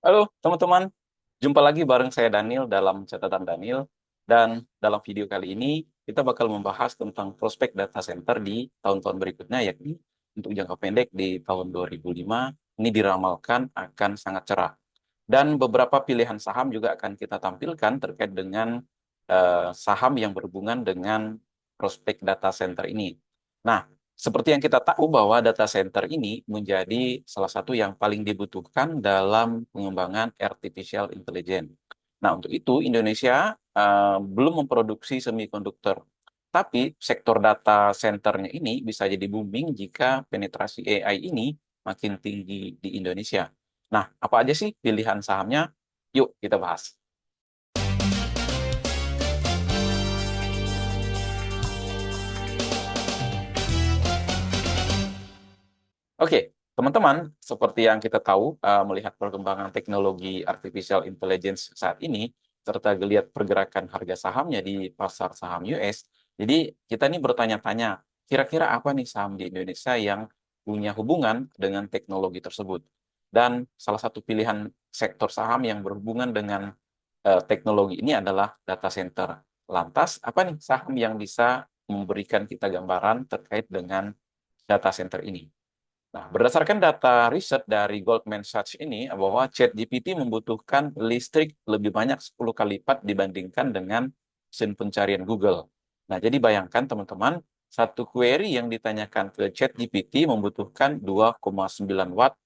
Halo teman-teman, jumpa lagi bareng saya Daniel dalam catatan Daniel. Dan dalam video kali ini kita bakal membahas tentang prospek data center di tahun-tahun berikutnya, yakni untuk jangka pendek di tahun 2005 ini diramalkan akan sangat cerah. Dan beberapa pilihan saham juga akan kita tampilkan terkait dengan saham yang berhubungan dengan prospek data center ini. Nah, seperti yang kita tahu bahwa data center ini menjadi salah satu yang paling dibutuhkan dalam pengembangan artificial intelligence. Nah, untuk itu Indonesia belum memproduksi semikonduktor. Tapi sektor data centernya ini bisa jadi booming jika penetrasi AI ini makin tinggi di Indonesia. Nah, apa aja sih pilihan sahamnya? Yuk kita bahas. Oke, teman-teman, seperti yang kita tahu, melihat perkembangan teknologi artificial intelligence saat ini, serta geliat pergerakan harga sahamnya di pasar saham US, jadi kita nih bertanya-tanya, kira-kira apa nih saham di Indonesia yang punya hubungan dengan teknologi tersebut? Dan salah satu pilihan sektor saham yang berhubungan dengan teknologi ini adalah data center. Lantas, apa nih saham yang bisa memberikan kita gambaran terkait dengan data center ini? Nah, berdasarkan data riset dari Goldman Sachs ini, bahwa ChatGPT membutuhkan listrik lebih banyak 10 kali lipat dibandingkan dengan mesin pencarian Google. Nah, jadi bayangkan teman-teman, satu query yang ditanyakan ke ChatGPT membutuhkan 2,9 watt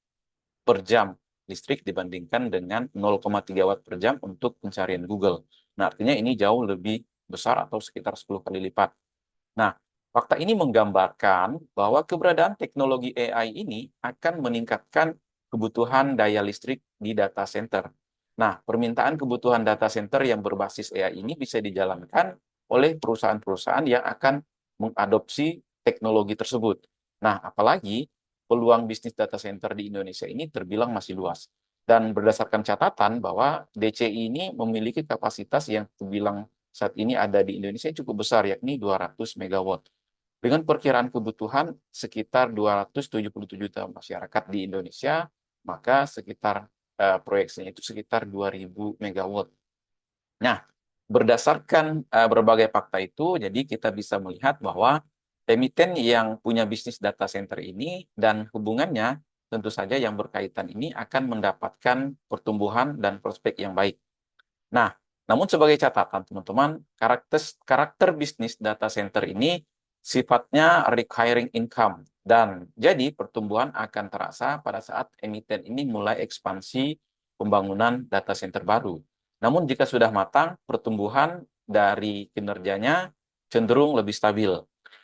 per jam listrik dibandingkan dengan 0,3 watt per jam untuk pencarian Google. Nah, artinya ini jauh lebih besar atau sekitar 10 kali lipat. Nah, fakta ini menggambarkan bahwa keberadaan teknologi AI ini akan meningkatkan kebutuhan daya listrik di data center. Nah, permintaan kebutuhan data center yang berbasis AI ini bisa dijalankan oleh perusahaan-perusahaan yang akan mengadopsi teknologi tersebut. Nah, apalagi peluang bisnis data center di Indonesia ini terbilang masih luas. Dan berdasarkan catatan bahwa DCI ini memiliki kapasitas yang terbilang saat ini ada di Indonesia cukup besar, yakni 200 megawatt. Dengan perkiraan kebutuhan sekitar 277 juta masyarakat di Indonesia, maka sekitar proyeksinya itu sekitar 2.000 megawatt. Nah, berdasarkan berbagai fakta itu, jadi kita bisa melihat bahwa emiten yang punya bisnis data center ini dan hubungannya tentu saja yang berkaitan ini akan mendapatkan pertumbuhan dan prospek yang baik. Nah, namun sebagai catatan teman-teman, karakter bisnis data center ini sifatnya recurring income dan jadi pertumbuhan akan terasa pada saat emiten ini mulai ekspansi pembangunan data center baru. Namun jika sudah matang, pertumbuhan dari kinerjanya cenderung lebih stabil.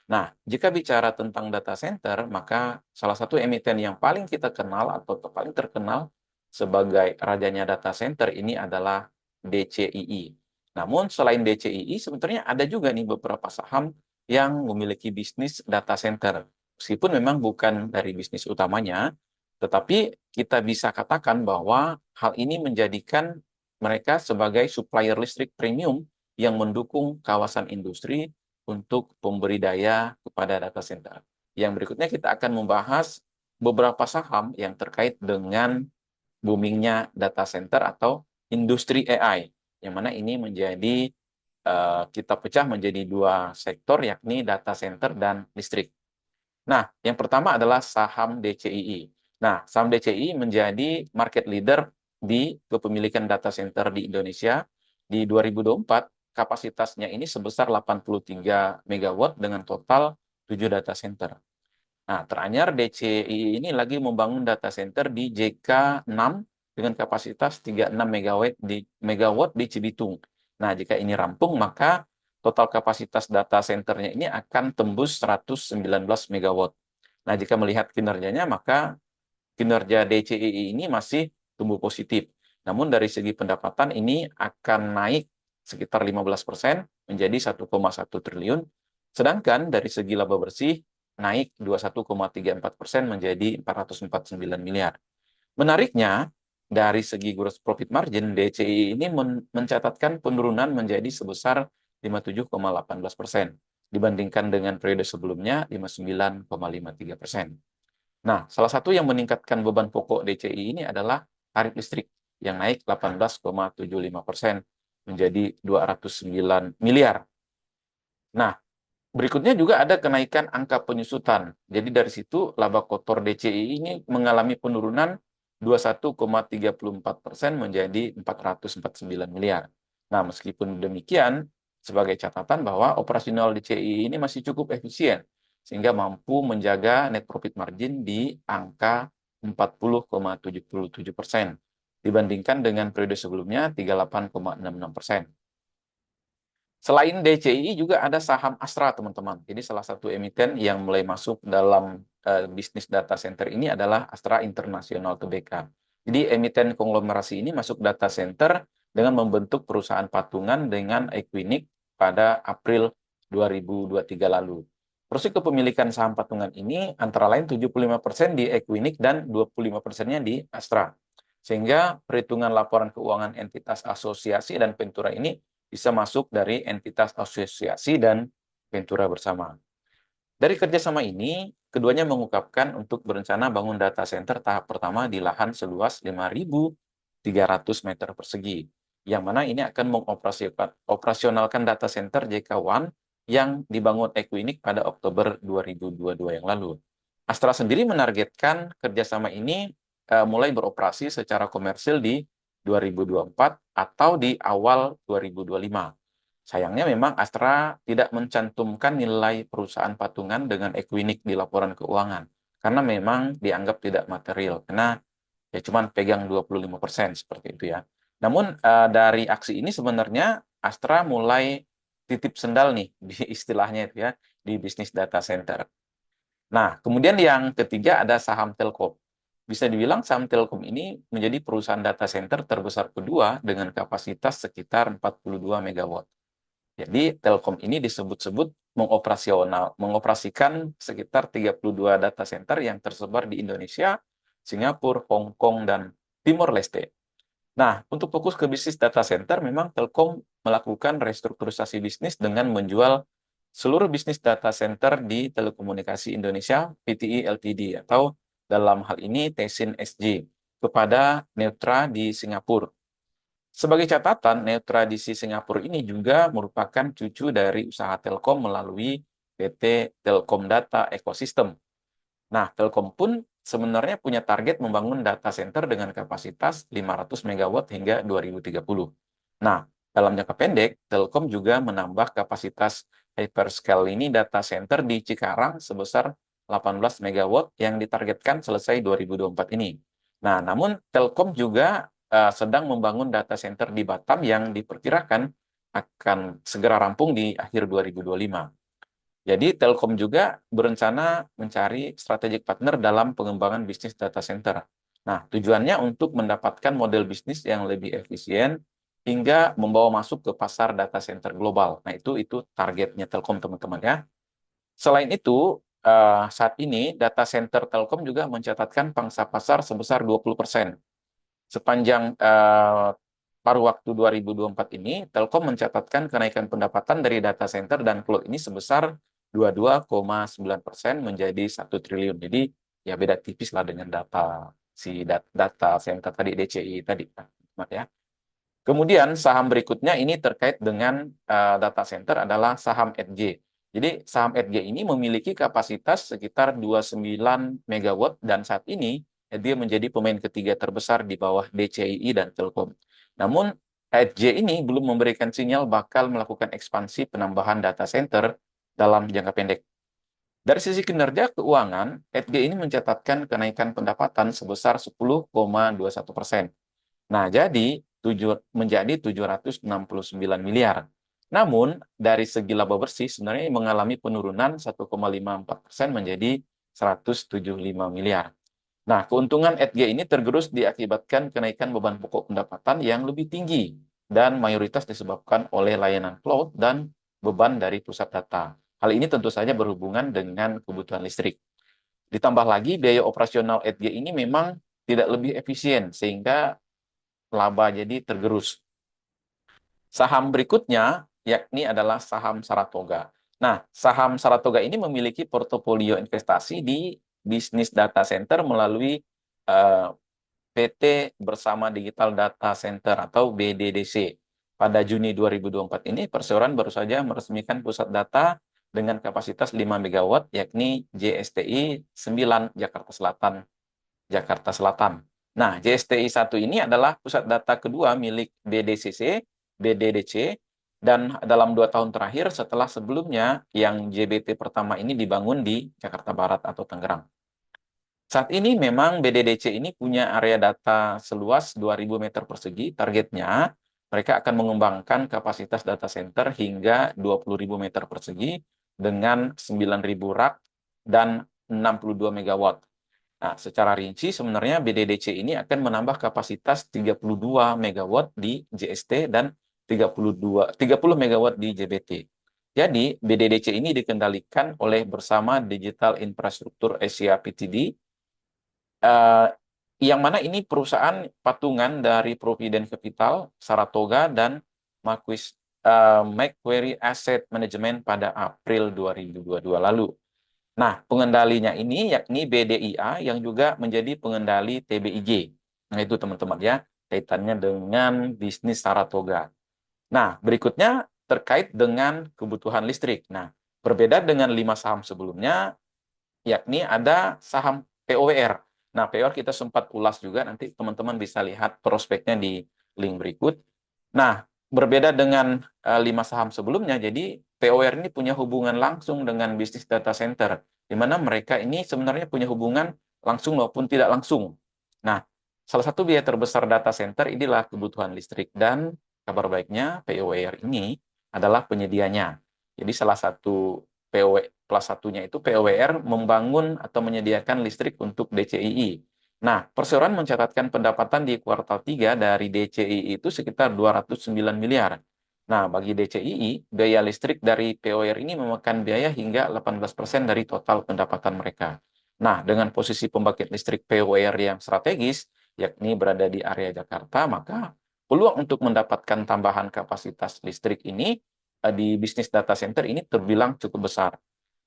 Nah, jika bicara tentang data center, maka salah satu emiten yang paling kita kenal atau paling terkenal sebagai rajanya data center ini adalah DCII. Namun selain DCII, sebenarnya ada juga nih beberapa saham yang memiliki bisnis data center. Meskipun memang bukan dari bisnis utamanya, tetapi kita bisa katakan bahwa hal ini menjadikan mereka sebagai supplier listrik premium yang mendukung kawasan industri untuk pemberi daya kepada data center. Yang berikutnya kita akan membahas beberapa saham yang terkait dengan boomingnya data center atau industri AI, yang mana ini menjadi kita pecah menjadi dua sektor, yakni data center dan listrik. Nah, yang pertama adalah saham DCII. Nah, saham DCII menjadi market leader di kepemilikan data center di Indonesia. Di 2024, kapasitasnya ini sebesar 83 megawatt dengan total 7 data center. Nah, teranyar DCII ini lagi membangun data center di JK6 dengan kapasitas 36 megawatt di Cibitung. Nah, jika ini rampung, maka total kapasitas data centernya ini akan tembus 119 megawatt. Nah, jika melihat kinerjanya, maka kinerja DCII ini masih tumbuh positif. Namun dari segi pendapatan ini akan naik sekitar 15% menjadi 1,1 triliun. Sedangkan dari segi laba bersih naik 21,34% menjadi 449 miliar. Menariknya, dari segi gross profit margin, DCI ini mencatatkan penurunan menjadi sebesar 57,18% dibandingkan dengan periode sebelumnya 59,53%. Nah, salah satu yang meningkatkan beban pokok DCI ini adalah tarif listrik yang naik 18,75% menjadi 209 miliar. Nah, berikutnya juga ada kenaikan angka penyusutan. Jadi dari situ laba kotor DCI ini mengalami penurunan 21,34% menjadi 449 miliar. Nah, meskipun demikian, sebagai catatan bahwa operasional DCI ini masih cukup efisien, sehingga mampu menjaga net profit margin di angka 40,77% dibandingkan dengan periode sebelumnya 38,66%. Selain DCI juga ada saham Astra, teman-teman. Jadi salah satu emiten yang mulai masuk dalam bisnis data center ini adalah Astra International Tbk. Jadi emiten konglomerasi ini masuk data center dengan membentuk perusahaan patungan dengan Equinix pada April 2023 lalu. Proses kepemilikan saham patungan ini antara lain 75% di Equinix dan 25%-nya di Astra. Sehingga perhitungan laporan keuangan entitas asosiasi dan Ventura ini bisa masuk dari entitas asosiasi dan Ventura bersama. Dari kerjasama ini, keduanya mengungkapkan untuk berencana bangun data center tahap pertama di lahan seluas 5.300 meter persegi, yang mana ini akan mengoperasionalkan data center JK1 yang dibangun Equinix pada Oktober 2022 yang lalu. Astra sendiri menargetkan kerjasama ini mulai beroperasi secara komersil di 2024 atau di awal 2025. Sayangnya memang Astra tidak mencantumkan nilai perusahaan patungan dengan Equinix di laporan keuangan karena memang dianggap tidak material karena ya cuma pegang 25% seperti itu ya. Namun dari aksi ini sebenarnya Astra mulai titip sendal nih di istilahnya itu ya di bisnis data center. Nah, kemudian yang ketiga ada saham Telkom. Bisa dibilang saham Telkom ini menjadi perusahaan data center terbesar kedua dengan kapasitas sekitar 42 megawatt. Jadi Telkom ini disebut-sebut mengoperasikan sekitar 32 data center yang tersebar di Indonesia, Singapura, Hong Kong, dan Timor Leste. Nah, untuk fokus ke bisnis data center, memang Telkom melakukan restrukturisasi bisnis dengan menjual seluruh bisnis data center di Telekomunikasi Indonesia (PTI Ltd) atau dalam hal ini Tesin SJ kepada Neutra di Singapura. Sebagai catatan, Neutra di Singapura ini juga merupakan cucu dari usaha Telkom melalui PT Telkom Data Ecosystem. Nah, Telkom pun sebenarnya punya target membangun data center dengan kapasitas 500 megawatt hingga 2030. Nah, dalam jangka pendek, Telkom juga menambah kapasitas hyperscale ini data center di Cikarang sebesar 18 megawatt yang ditargetkan selesai 2024 ini. Nah, namun Telkom juga sedang membangun data center di Batam yang diperkirakan akan segera rampung di akhir 2025. Jadi Telkom juga berencana mencari strategic partner dalam pengembangan bisnis data center. Nah, tujuannya untuk mendapatkan model bisnis yang lebih efisien hingga membawa masuk ke pasar data center global. Nah, itu targetnya Telkom, teman-teman ya. Selain itu, saat ini data center Telkom juga mencatatkan pangsa pasar sebesar 20%. Sepanjang paruh waktu 2024 ini, Telkom mencatatkan kenaikan pendapatan dari data center dan cloud ini sebesar 22,9% menjadi 1 triliun. Jadi ya beda tipis lah dengan data center tadi DCI tadi, ya. Kemudian saham berikutnya ini terkait dengan data center adalah saham EDG. Jadi saham EDG ini memiliki kapasitas sekitar 29 megawatt dan saat ini dia menjadi pemain ketiga terbesar di bawah DCI dan Telkom. Namun EDG ini belum memberikan sinyal bakal melakukan ekspansi penambahan data center dalam jangka pendek. Dari sisi kinerja keuangan, EDG ini mencatatkan kenaikan pendapatan sebesar 10,21%. Nah, jadi menjadi 769 miliar. Namun, dari segi laba bersih sebenarnya mengalami penurunan 1,54% menjadi 175 miliar. Nah, keuntungan EDG ini tergerus diakibatkan kenaikan beban pokok pendapatan yang lebih tinggi dan mayoritas disebabkan oleh layanan cloud dan beban dari pusat data. Hal ini tentu saja berhubungan dengan kebutuhan listrik. Ditambah lagi biaya operasional EDG ini memang tidak lebih efisien sehingga laba jadi tergerus. Saham berikutnya yakni adalah saham Saratoga. Nah, saham Saratoga ini memiliki portofolio investasi di bisnis data center melalui PT Bersama Digital Data Center atau BDDC. Pada Juni 2024 ini, Perseroan baru saja meresmikan pusat data dengan kapasitas 5 MW, yakni JSTI 9 Jakarta Selatan. Jakarta Selatan. Nah, JSTI 1 ini adalah pusat data kedua milik BDDC, dan dalam 2 tahun terakhir setelah sebelumnya yang JBT pertama ini dibangun di Jakarta Barat atau Tangerang. Saat ini memang BDDC ini punya area data seluas 2.000 meter persegi. Targetnya mereka akan mengembangkan kapasitas data center hingga 20.000 meter persegi dengan 9.000 rak dan 62 megawatt. Nah, secara rinci sebenarnya BDDC ini akan menambah kapasitas 32 megawatt di JST dan 30 megawatt di JBT. Jadi, BDDC ini dikendalikan oleh Bersama Digital Infrastruktur Asia Ptd, yang mana ini perusahaan patungan dari Provident Capital, Saratoga, dan Macquarie Asset Management pada April 2022 lalu. Nah, pengendalinya ini yakni BDIA yang juga menjadi pengendali TBIG. Nah, itu teman-teman ya, kaitannya dengan bisnis Saratoga. Nah, berikutnya terkait dengan kebutuhan listrik. Nah, berbeda dengan 5 saham sebelumnya, yakni ada saham POWR. Nah, POWR kita sempat ulas juga, nanti teman-teman bisa lihat prospeknya di link berikut. Nah, berbeda dengan 5 saham sebelumnya, jadi POWR ini punya hubungan langsung dengan bisnis data center, di mana mereka ini sebenarnya punya hubungan langsung maupun tidak langsung. Nah, salah satu biaya terbesar data center inilah kebutuhan listrik, dan kabar baiknya POWR ini adalah penyedianya. Jadi salah satu plus satunya itu POWR membangun atau menyediakan listrik untuk DCII. Nah, Perseroan mencatatkan pendapatan di kuartal 3 dari DCII itu sekitar 209 miliar. Nah, bagi DCII, biaya listrik dari POWR ini memakan biaya hingga 18% dari total pendapatan mereka. Nah, dengan posisi pembangkit listrik POWR yang strategis, yakni berada di area Jakarta, maka peluang untuk mendapatkan tambahan kapasitas listrik ini di bisnis data center ini terbilang cukup besar.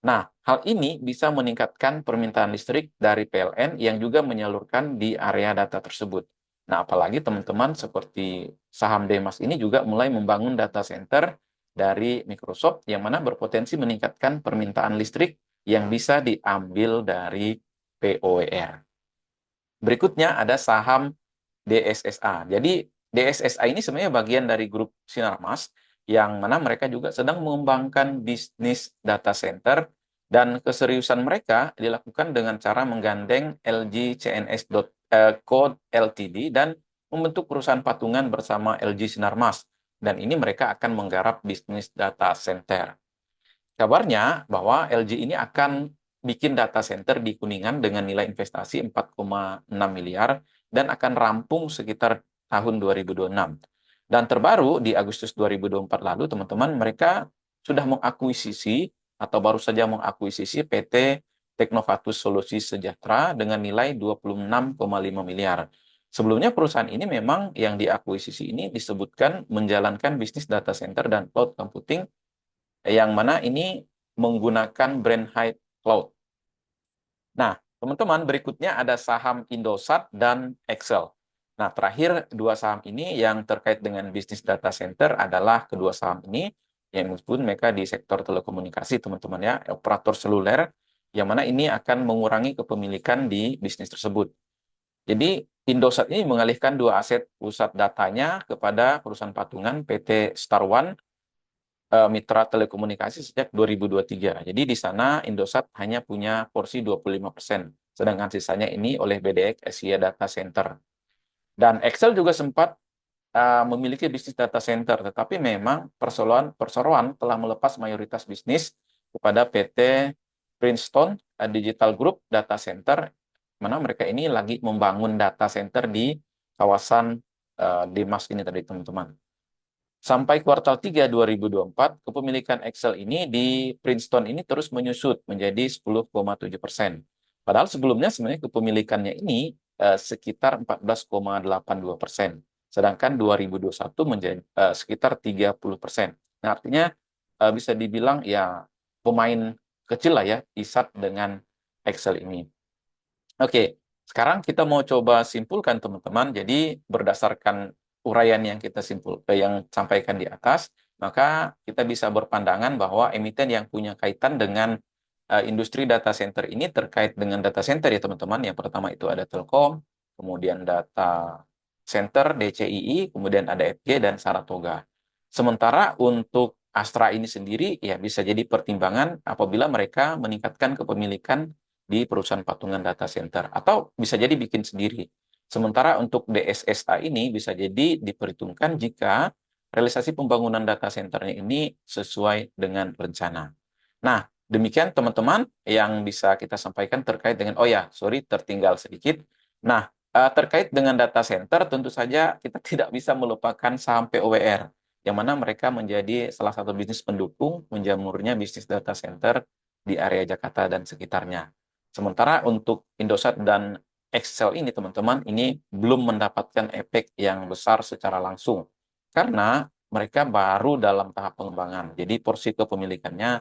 Nah, hal ini bisa meningkatkan permintaan listrik dari PLN yang juga menyalurkan di area data tersebut. Nah, apalagi teman-teman seperti saham Demas ini juga mulai membangun data center dari Microsoft yang mana berpotensi meningkatkan permintaan listrik yang bisa diambil dari POWR. Berikutnya ada saham DSSA. Jadi DSSA ini sebenarnya bagian dari grup Sinarmas yang mana mereka juga sedang mengembangkan bisnis data center, dan keseriusan mereka dilakukan dengan cara menggandeng LG CNS Code Ltd dan membentuk perusahaan patungan bersama LG Sinarmas. Dan ini mereka akan menggarap bisnis data center. Kabarnya bahwa LG ini akan bikin data center di Kuningan dengan nilai investasi 4,6 miliar dan akan rampung sekitar tahun 2026. Dan terbaru di Agustus 2024 lalu, teman-teman, mereka sudah mengakuisisi atau baru saja mengakuisisi PT Teknovatus Solusi Sejahtera dengan nilai 26,5 miliar. Sebelumnya perusahaan ini memang yang diakuisisi ini disebutkan menjalankan bisnis data center dan cloud computing yang mana ini menggunakan brand Hive Cloud. Nah, teman-teman, berikutnya ada saham Indosat dan Excel. Nah, terakhir dua saham ini yang terkait dengan bisnis data center adalah kedua saham ini yang meskipun mereka di sektor telekomunikasi, teman-teman ya, operator seluler, yang mana ini akan mengurangi kepemilikan di bisnis tersebut. Jadi, Indosat ini mengalihkan dua aset pusat datanya kepada perusahaan patungan PT Star One mitra telekomunikasi sejak 2023. Jadi di sana Indosat hanya punya porsi 25%, sedangkan sisanya ini oleh BDX Asia Data Center. Dan Excel juga sempat memiliki bisnis data center, tetapi memang Perseroan telah melepas mayoritas bisnis kepada PT Princeton Digital Group Data Center, mana mereka ini lagi membangun data center di kawasan Demas ini tadi, teman-teman. Sampai kuartal 3 2024, kepemilikan Excel ini di Princeton ini terus menyusut menjadi 10,7%. Padahal sebelumnya sebenarnya kepemilikannya ini sekitar 14,82%. Sedangkan 2021 menjadi sekitar 30%. Nah, artinya bisa dibilang ya pemain kecil lah ya, ISAT dengan Excel ini. Oke, Sekarang kita mau coba simpulkan teman-teman. Jadi berdasarkan uraian yang kita yang sampaikan di atas, maka kita bisa berpandangan bahwa emiten yang punya kaitan dengan industri data center ini terkait dengan data center ya teman-teman. Yang pertama itu ada Telkom, kemudian Data Center DCII, kemudian ada FG dan Saratoga. Sementara untuk Astra ini sendiri ya bisa jadi pertimbangan apabila mereka meningkatkan kepemilikan di perusahaan patungan data center atau bisa jadi bikin sendiri. Sementara untuk DSSA ini bisa jadi diperhitungkan jika realisasi pembangunan data centernya ini sesuai dengan rencana. Nah, demikian teman-teman yang bisa kita sampaikan terkait dengan, oh ya, sorry tertinggal sedikit. Nah, terkait dengan data center tentu saja kita tidak bisa melupakan saham POWR, yang mana mereka menjadi salah satu bisnis pendukung menjamurnya bisnis data center di area Jakarta dan sekitarnya. Sementara untuk Indosat dan Excel ini teman-teman, ini belum mendapatkan efek yang besar secara langsung. Karena mereka baru dalam tahap pengembangan. Jadi porsi kepemilikannya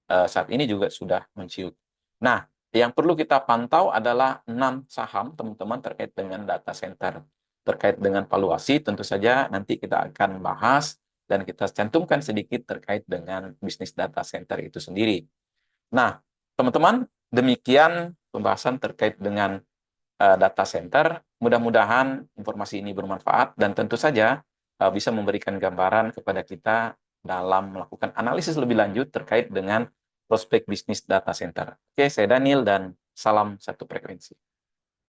saat ini juga sudah menciut. Nah, yang perlu kita pantau adalah 6 saham teman-teman terkait dengan data center. Terkait dengan valuasi tentu saja nanti kita akan bahas dan kita cantumkan sedikit terkait dengan bisnis data center itu sendiri. Nah, teman-teman, demikian pembahasan terkait dengan data center. Mudah-mudahan informasi ini bermanfaat dan tentu saja bisa memberikan gambaran kepada kita dalam melakukan analisis lebih lanjut terkait dengan prospek bisnis data center. Oke, saya Daniel dan salam satu frekuensi.